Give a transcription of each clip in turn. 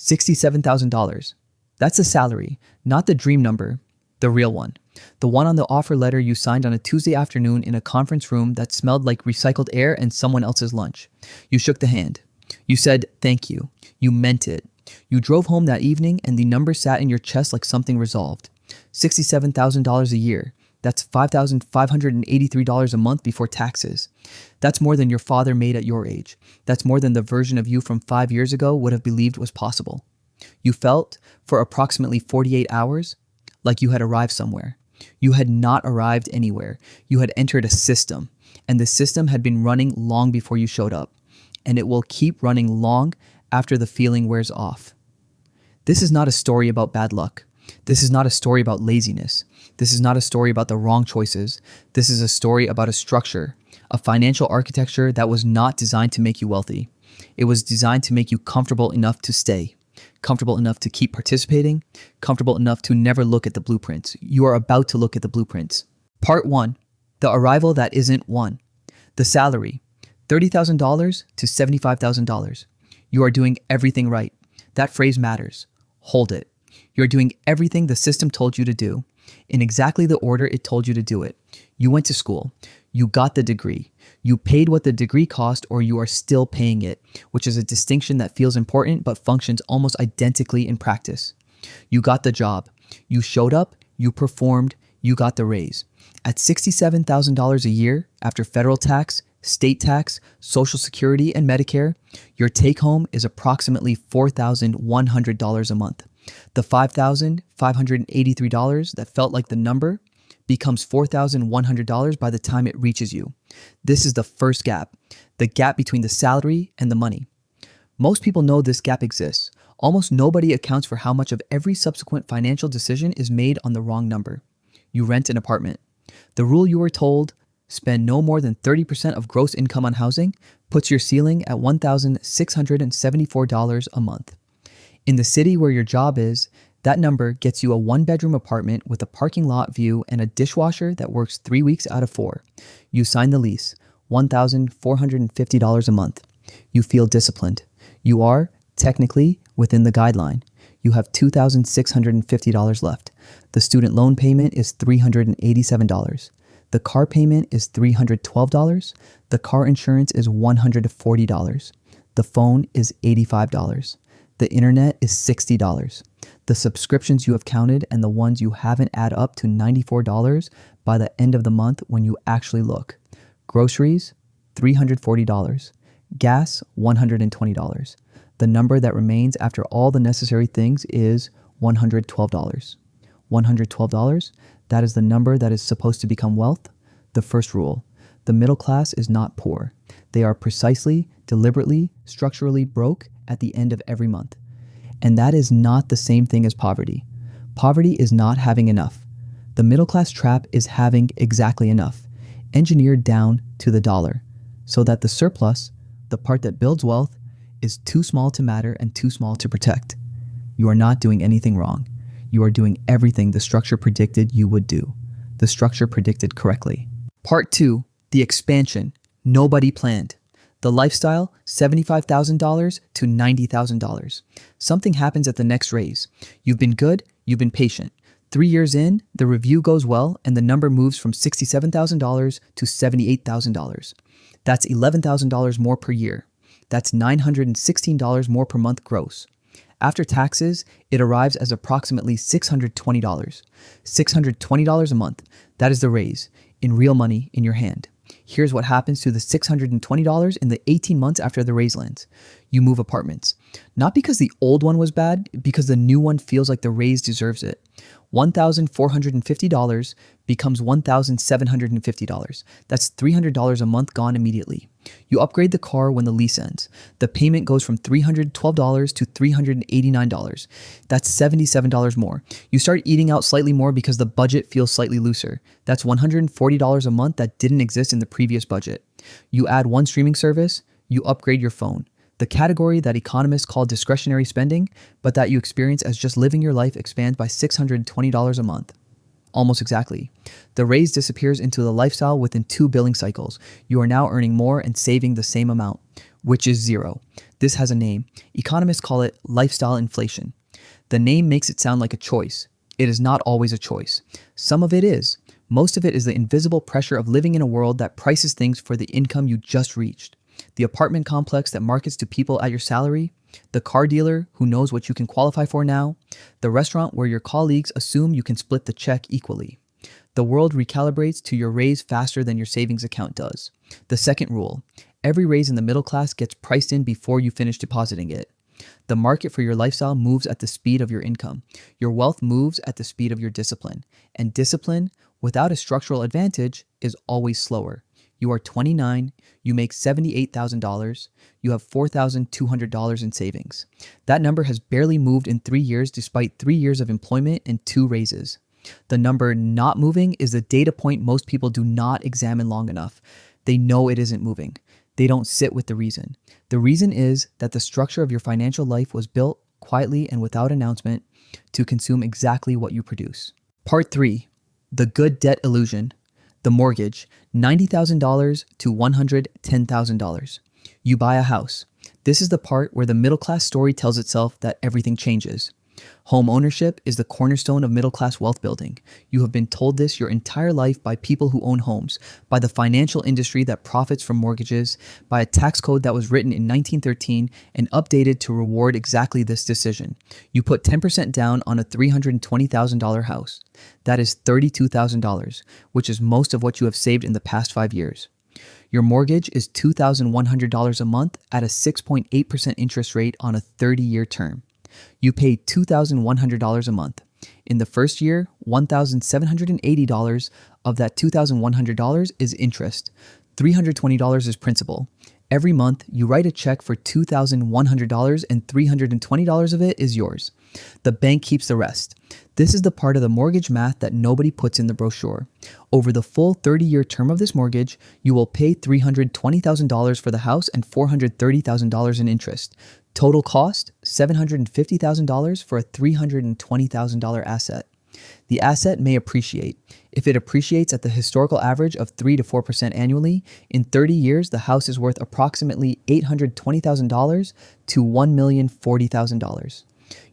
$67,000. That's the salary, not the dream number, the real one. The one on the offer letter you signed on a Tuesday afternoon in a conference room that smelled like recycled air and someone else's lunch. You shook the hand. You said, "Thank you." You meant it. You drove home that evening and the number sat in your chest like something resolved. $67,000 a year. That's $5,583 a month before taxes. That's more than your father made at your age. That's more than the version of you from 5 years ago would have believed was possible. You felt, for approximately 48 hours, like you had arrived somewhere. You had not arrived anywhere. You had entered a system, and the system had been running long before you showed up, and it will keep running long after the feeling wears off. This is not a story about bad luck. This is not a story about laziness. This is not a story about the wrong choices. This is a story about a structure, a financial architecture that was not designed to make you wealthy. It was designed to make you comfortable enough to stay, comfortable enough to keep participating, comfortable enough to never look at the blueprints. You are about to look at the blueprints. Part 1, the arrival that isn't one. The salary, $30,000 to $75,000. You are doing everything right. That phrase matters. Hold it. You're doing everything the system told you to do in exactly the order it told you to do it. You went to school. You got the degree. You paid what the degree cost, or you are still paying it, which is a distinction that feels important but functions almost identically in practice. You got the job. You showed up. You performed. You got the raise. At $67,000 a year, after federal tax, state tax, Social Security, and Medicare, your take-home is approximately $4,100 a month. The $5,583 that felt like the number becomes $4,100 by the time it reaches you. This is the first gap, the gap between the salary and the money. Most people know this gap exists. Almost nobody accounts for how much of every subsequent financial decision is made on the wrong number. You rent an apartment. The rule you were told, spend no more than 30% of gross income on housing, puts your ceiling at $1,674 a month. In the city where your job is, that number gets you a one-bedroom apartment with a parking lot view and a dishwasher that works 3 weeks out of 4. You sign the lease, $1,450 a month. You feel disciplined. You are, technically, within the guideline. You have $2,650 left. The student loan payment is $387. The car payment is $312. The car insurance is $140. The phone is $85. The internet is $60. The subscriptions you have counted and the ones you haven't add up to $94 by the end of the month when you actually look. Groceries, $340. Gas, $120. The number that remains after all the necessary things is $112. $112, that is the number that is supposed to become wealth. The first rule, the middle class is not poor. They are precisely, deliberately, structurally broke at the end of every month. And that is not the same thing as poverty. Poverty is not having enough. The middle class trap is having exactly enough, engineered down to the dollar, so that the surplus, the part that builds wealth, is too small to matter and too small to protect. You are not doing anything wrong. You are doing everything the structure predicted you would do. The structure predicted correctly. Part 2, the expansion. Nobody planned. The lifestyle, $75,000 to $90,000. Something happens at the next raise. You've been good, you've been patient. 3 years in, the review goes well, and the number moves from $67,000 to $78,000. That's $11,000 more per year. That's $916 more per month gross. After taxes, it arrives as approximately $620. $620 a month. That is the raise, in real money in your hand. Here's what happens to the $620 in the 18 months after the raise lands. You move apartments. Not because the old one was bad, because the new one feels like the raise deserves it. $1,450 becomes $1,750. That's $300 a month gone immediately. You upgrade the car when the lease ends. The payment goes from $312 to $389. That's $77 more. You start eating out slightly more because the budget feels slightly looser. That's $140 a month that didn't exist in the previous budget. You add one streaming service, you upgrade your phone. The category that economists call discretionary spending, but that you experience as just living your life expands by $620 a month. Almost exactly. The raise disappears into the lifestyle within 2 billing cycles. You are now earning more and saving the same amount, which is zero. This has a name. Economists call it lifestyle inflation. The name makes it sound like a choice. It is not always a choice. Some of it is. Most of it is the invisible pressure of living in a world that prices things for the income you just reached. The apartment complex that markets to people at your salary, the car dealer who knows what you can qualify for now, the restaurant where your colleagues assume you can split the check equally. The world recalibrates to your raise faster than your savings account does. The second rule, every raise in the middle class gets priced in before you finish depositing it. The market for your lifestyle moves at the speed of your income. Your wealth moves at the speed of your discipline. And discipline, without a structural advantage, is always slower. You are 29, you make $78,000, you have $4,200 in savings. That number has barely moved in 3 years despite 3 years of employment and 2 raises. The number not moving is the data point most people do not examine long enough. They know it isn't moving. They don't sit with the reason. The reason is that the structure of your financial life was built quietly and without announcement to consume exactly what you produce. Part 3, the good debt illusion. The mortgage, $90,000 to $110,000. You buy a house. This is the part where the middle class story tells itself that everything changes. Home ownership is the cornerstone of middle class wealth building. You have been told this your entire life by people who own homes, by the financial industry that profits from mortgages, by a tax code that was written in 1913 and updated to reward exactly this decision. You put 10% down on a $320,000 house. That is $32,000, which is most of what you have saved in the past 5 years. Your mortgage is $2,100 a month at a 6.8% interest rate on a 30-year term. You pay $2,100 a month. In the first year, $1,780 of that $2,100 is interest. $320 is principal. Every month, you write a check for $2,100 and $320 of it is yours. The bank keeps the rest. This is the part of the mortgage math that nobody puts in the brochure. Over the full 30-year term of this mortgage, you will pay $320,000 for the house and $430,000 in interest. Total cost, $750,000 for a $320,000 asset. The asset may appreciate. If it appreciates at the historical average of 3 to 4% annually, in 30 years, the house is worth approximately $820,000 to $1,040,000.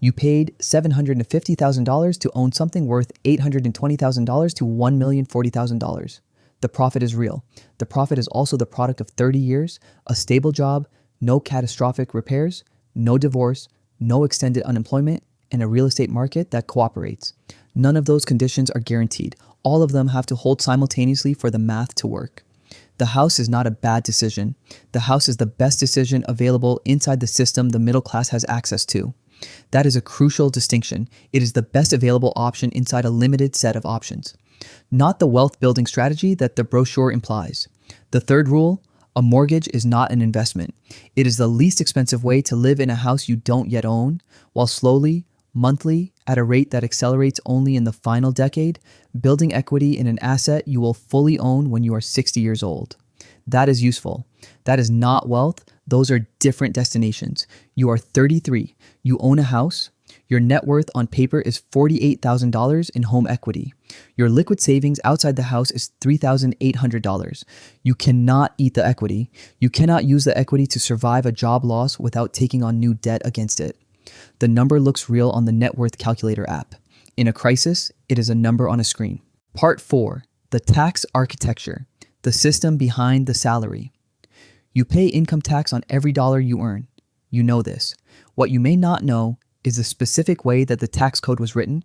You paid $750,000 to own something worth $820,000 to $1,040,000. The profit is real. The profit is also the product of 30 years, a stable job, no catastrophic repairs, no divorce, no extended unemployment, and a real estate market that cooperates. None of those conditions are guaranteed. All of them have to hold simultaneously for the math to work. The house is not a bad decision. The house is the best decision available inside the system the middle class has access to. That is a crucial distinction. It is the best available option inside a limited set of options. Not the wealth building strategy that the brochure implies. The third rule, a mortgage is not an investment. It is the least expensive way to live in a house you don't yet own, while slowly, monthly, at a rate that accelerates only in the final decade, building equity in an asset you will fully own when you are 60 years old. That is useful. That is not wealth. Those are different destinations. You are 33. You own a house. Your net worth on paper is $48,000 in home equity. Your liquid savings outside the house is $3,800. You cannot eat the equity. You cannot use the equity to survive a job loss without taking on new debt against it. The number looks real on the net worth calculator app. In a crisis, it is a number on a screen. Part 4, the tax architecture, the system behind the salary. You pay income tax on every dollar you earn. You know this. What you may not know is the specific way that the tax code was written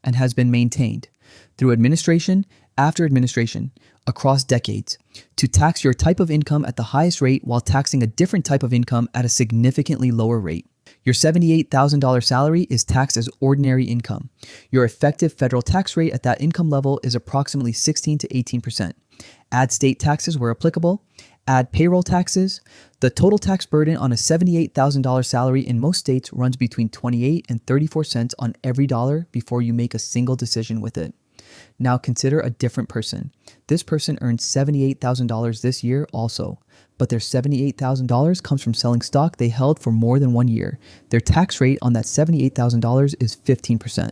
and has been maintained through administration after administration across decades to tax your type of income at the highest rate while taxing a different type of income at a significantly lower rate. Your $78,000 salary is taxed as ordinary income. Your effective federal tax rate at that income level is approximately 16 to 18%. Add state taxes where applicable. Add payroll taxes. The total tax burden on a $78,000 salary in most states runs between 28 and 34 cents on every dollar before you make a single decision with it. Now consider a different person. This person earned $78,000 this year also, but their $78,000 comes from selling stock they held for more than 1 year. Their tax rate on that $78,000 is 15%,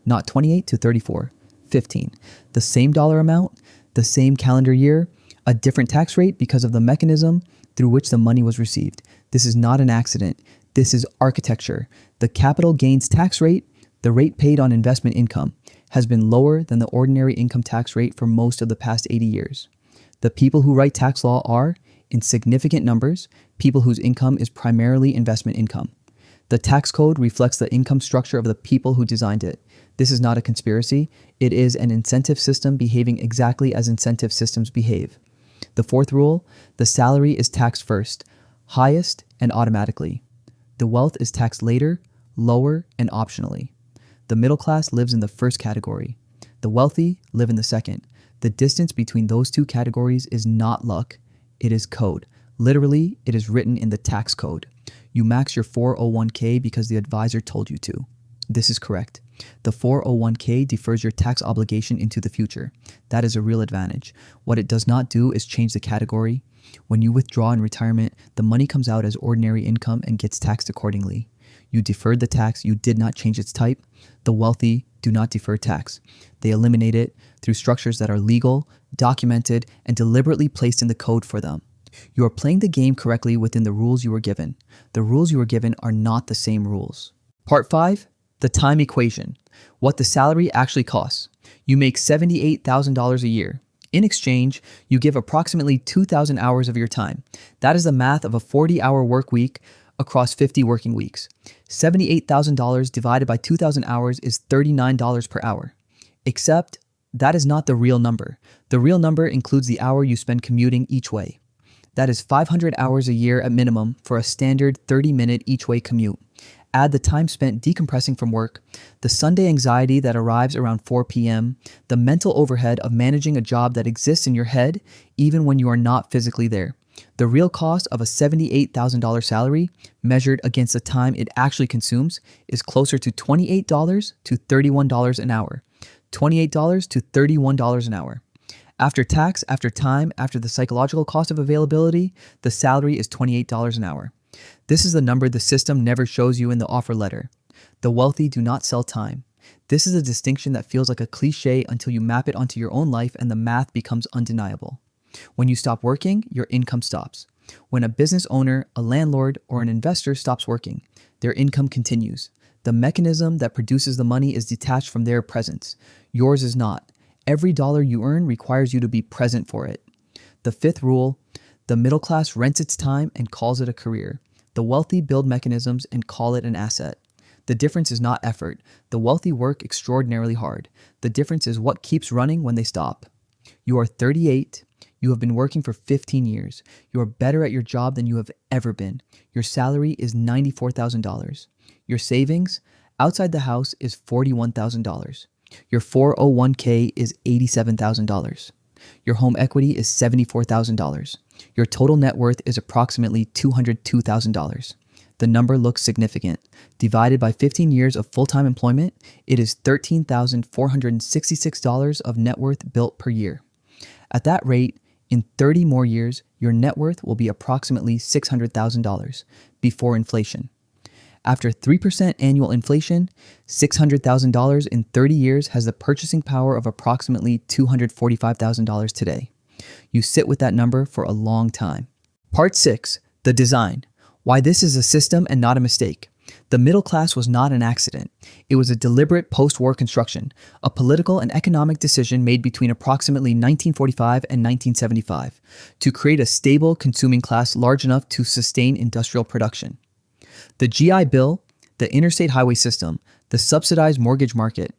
not 28 to 34, 15. The same dollar amount, the same calendar year, a different tax rate because of the mechanism through which the money was received. This is not an accident. This is architecture. The capital gains tax rate, the rate paid on investment income, has been lower than the ordinary income tax rate for most of the past 80 years. The people who write tax law are, in significant numbers, people whose income is primarily investment income. The tax code reflects the income structure of the people who designed it. This is not a conspiracy. It is an incentive system behaving exactly as incentive systems behave. The fourth rule, the salary is taxed first, highest, and automatically. The wealth is taxed later, lower, and optionally. The middle class lives in the first category. The wealthy live in the second. The distance between those two categories is not luck. It is code. Literally, it is written in the tax code. You max your 401k because the advisor told you to. This is correct. The 401k defers your tax obligation into the future. That is a real advantage. What it does not do is change the category. When you withdraw in retirement, the money comes out as ordinary income and gets taxed accordingly. You deferred the tax, you did not change its type. The wealthy do not defer tax. They eliminate it through structures that are legal, documented, and deliberately placed in the code for them. You are playing the game correctly within the rules you were given. The rules you were given are not the same rules. Part 5, the time equation. What the salary actually costs. You make $78,000 a year. In exchange, you give approximately 2,000 hours of your time. That is the math of a 40-hour work week across 50 working weeks. $78,000 divided by 2,000 hours is $39 per hour. Except that is not the real number. The real number includes the hour you spend commuting each way. That is 500 hours a year at minimum for a standard 30-minute each-way commute. Add the time spent decompressing from work, the Sunday anxiety that arrives around 4 p.m., the mental overhead of managing a job that exists in your head even when you are not physically there. The real cost of a $78,000 salary, measured against the time it actually consumes, is closer to $28 to $31 an hour. $28 to $31 an hour. After tax, after time, after the psychological cost of availability, the salary is $28 an hour. This is the number the system never shows you in the offer letter. The wealthy do not sell time. This is a distinction that feels like a cliche until you map it onto your own life and the math becomes undeniable. When you stop working, your income stops. When a business owner, a landlord, or an investor stops working, their income continues. The mechanism that produces the money is detached from their presence. Yours is not. Every dollar you earn requires you to be present for it. The fifth rule, the middle class rents its time and calls it a career. The wealthy build mechanisms and call it an asset. The difference is not effort. The wealthy work extraordinarily hard. The difference is what keeps running when they stop. You are 38. You have been working for 15 years. You are better at your job than you have ever been. Your salary is $94,000. Your savings outside the house is $41,000. Your 401k is $87,000. Your home equity is $74,000. Your total net worth is approximately $202,000. The number looks significant. Divided by 15 years of full-time employment, it is $13,466 of net worth built per year. At that rate, in 30 more years, your net worth will be approximately $600,000 before inflation. After 3% annual inflation, $600,000 in 30 years has the purchasing power of approximately $245,000 today. You sit with that number for a long time. Part 6, the design. Why this is a system and not a mistake. The middle class was not an accident. It was a deliberate post-war construction, a political and economic decision made between approximately 1945 and 1975 to create a stable consuming class large enough to sustain industrial production. The GI Bill, the interstate highway system, the subsidized mortgage market.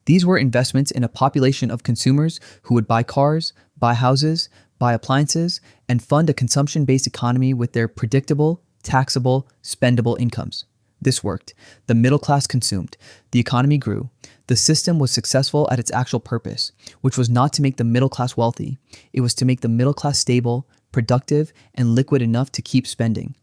These were investments in a population of consumers who would buy cars, buy houses, buy appliances, and fund a consumption-based economy with their predictable, taxable, spendable incomes. This worked. The middle class consumed. The economy grew. The system was successful at its actual purpose, which was not to make the middle class wealthy. It was to make the middle class stable, productive, and liquid enough to keep spending.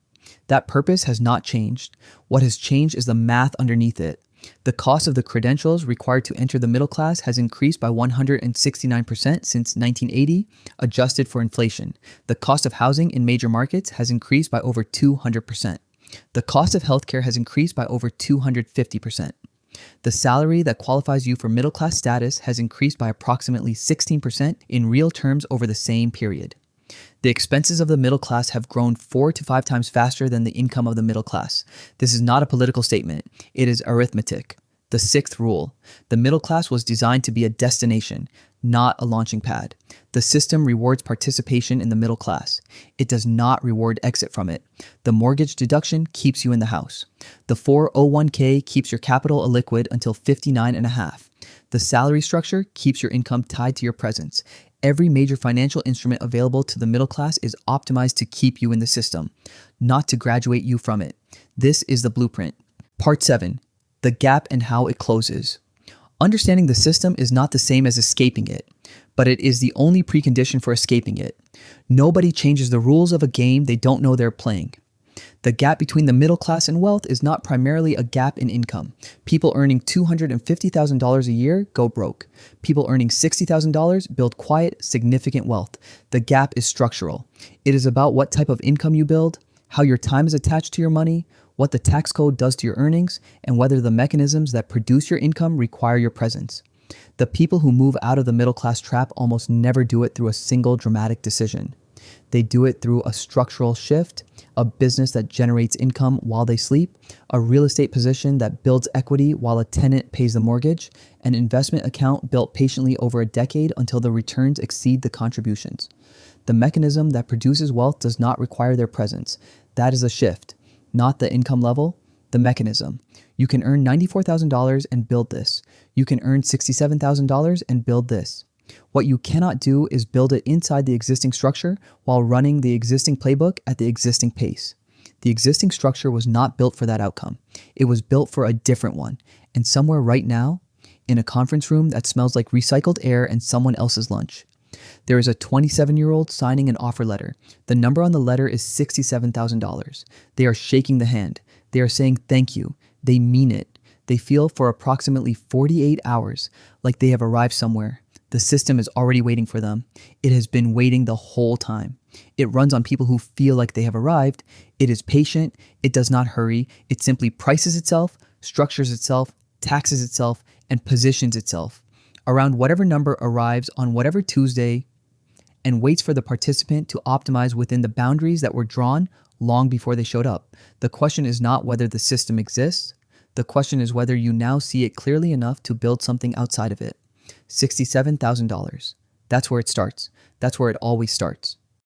That purpose has not changed. What has changed is the math underneath it. The cost of the credentials required to enter the middle class has increased by 169% since 1980, adjusted for inflation. The cost of housing in major markets has increased by over 200%. The cost of healthcare has increased by over 250%. The salary that qualifies you for middle class status has increased by approximately 16% in real terms over the same period. The expenses of the middle class have grown 4 to 5 times faster than the income of the middle class. This is not a political statement. It is arithmetic. The sixth rule. The middle class was designed to be a destination, not a launching pad. The system rewards participation in the middle class. It does not reward exit from it. The mortgage deduction keeps you in the house. The 401k keeps your capital illiquid until 59 and a half. The salary structure keeps your income tied to your presence. Every major financial instrument available to the middle class is optimized to keep you in the system, not to graduate you from it. This is the blueprint. Part 7. The gap and how it closes. Understanding the system is not the same as escaping it, but it is the only precondition for escaping it. Nobody changes the rules of a game they don't know they're playing. The gap between the middle class and wealth is not primarily a gap in income. People earning $250,000 a year go broke. People earning $60,000 build quiet, significant wealth. The gap is structural. It is about what type of income you build, how your time is attached to your money, what the tax code does to your earnings, and whether the mechanisms that produce your income require your presence. The people who move out of the middle class trap almost never do it through a single dramatic decision. They do it through a structural shift, a business that generates income while they sleep, a real estate position that builds equity while a tenant pays the mortgage, an investment account built patiently over a decade until the returns exceed the contributions. The mechanism that produces wealth does not require their presence. That is a shift, not the income level, the mechanism. You can earn $94,000 and build this. You can earn $67,000 and build this. What you cannot do is build it inside the existing structure while running the existing playbook at the existing pace. The existing structure was not built for that outcome. It was built for a different one. And somewhere right now, in a conference room that smells like recycled air and someone else's lunch, there is a 27-year-old signing an offer letter. The number on the letter is $67,000. They are shaking the hand. They are saying thank you. They mean it. They feel for approximately 48 hours like they have arrived somewhere. The system is already waiting for them. It has been waiting the whole time. It runs on people who feel like they have arrived. It is patient. It does not hurry. It simply prices itself, structures itself, taxes itself, and positions itself around whatever number arrives on whatever Tuesday and waits for the participant to optimize within the boundaries that were drawn long before they showed up. The question is not whether the system exists. The question is whether you now see it clearly enough to build something outside of it. $67,000. That's where it starts. That's where it always starts.